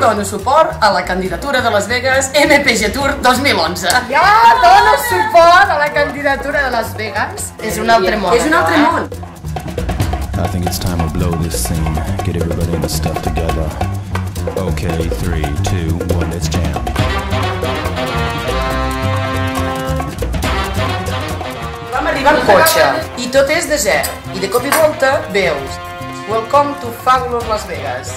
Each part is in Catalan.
dono suport a la candidatura de Las Vegas MPG Tour 2011. Jo dono suport a la candidatura de Las Vegas. És un altre món. És un altre món. I think it's time to blow this scene. Get everybody in the stuff together. Okay, 3, 2, 1, let's jam. Vam arribar en cotxe i tot és desert. I de cop i volta veus Welcome to Fabulous Las Vegas.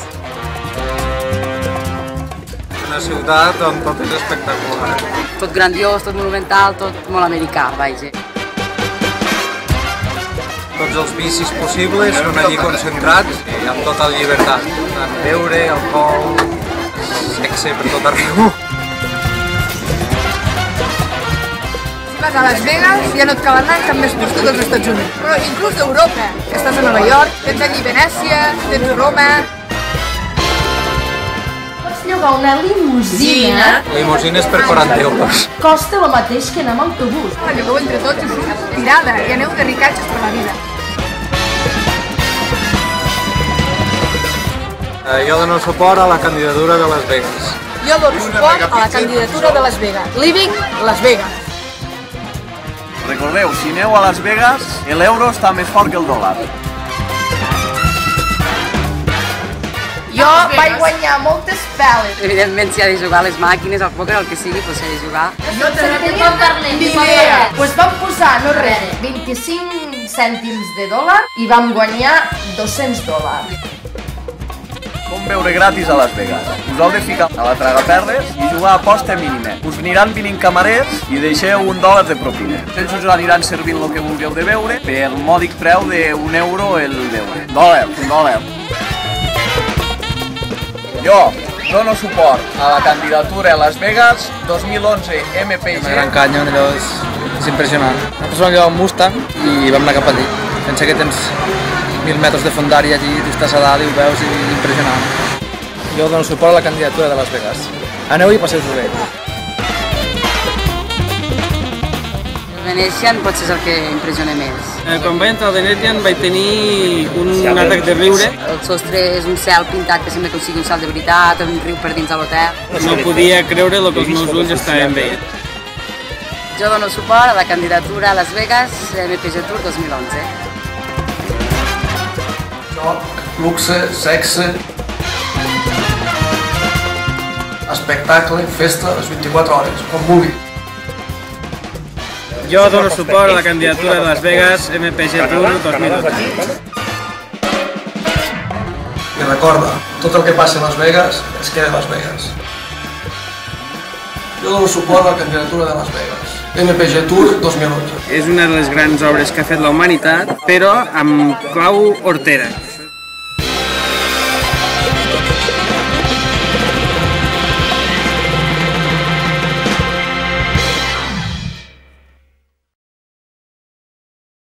Una ciutat on tot és espectacular. Tot grandiós, tot monumental, tot molt americà, vaja. Tots els vicis possibles són allí concentrats i amb tota la llibertat. Tant beure, alcohol, sexe per tot arreu. Si vas a Las Vegas ja no et cal anar en cap més lloc dels Estats Units. Però inclús d'Europa. Estàs a Nova York, tens allí Venècia, tens Roma. Pots llogar una limusina. Limusines per 40 euros. Costa el mateix que anar amb autobús. La llogueu entre tots i surt tirada i aneu de ricatges per la vida. Jo dono suport a la candidatura de Las Vegas. Jo dono suport a la candidatura de Las Vegas. Living Las Vegas. Recordeu, si aneu a Las Vegas, l'euro està més fort que el dòlar. Jo vaig guanyar moltes peles. Evidentment, si ha de jugar a les màquines, al pòquer, el que sigui, doncs s'ha de jugar. Jo també pot parlar. Ni idea. Pues vam posar, no res, 25 cèntims de dòlar i vam guanyar $200. Com beure gratis a Las Vegas. Us heu de ficar a la tragaperles i jugar a aposta mínima. Us aniran venint camarers i deixeu $1 de propina. Ells us aniran servint el que vulgueu de beure per el mòdic preu d'€1 el beure. $1. Jo dono suport a la candidatura a Las Vegas 2011 MPG. Gran Canyon, allò és impressionant. Nosaltres vam llogar un Mustang i vam anar cap allí. Pensa que tens 1.000 metres de fondària allí, tu estàs a dalt i ho veus i impressionant. Jo dono suport a la candidatura de Las Vegas. Aneu i passeu-vos bé. El Venetian potser és el que impressiona més. Quan vaig entrar al Venetian vaig tenir un atac de riure. El sostre és un cel pintat que sembla que sigui un cel de veritat, un riu per dins de l'hotel. No podia creure el que els meus ulls estaven veient. Jo dono suport a la candidatura a Las Vegas MPG Tour 2011. Joc, luxe, sexe, espectacle, festa, les 24 hores, com vulgui. Jo dono suport a la candidatura de Las Vegas MPG Tour 2011. I recorda, tot el que passa a Las Vegas es queda a Las Vegas. Jo dono suport a la candidatura de Las Vegas. MPG Tour 2011. És una de les grans obres que ha fet la humanitat, però amb clau hortera.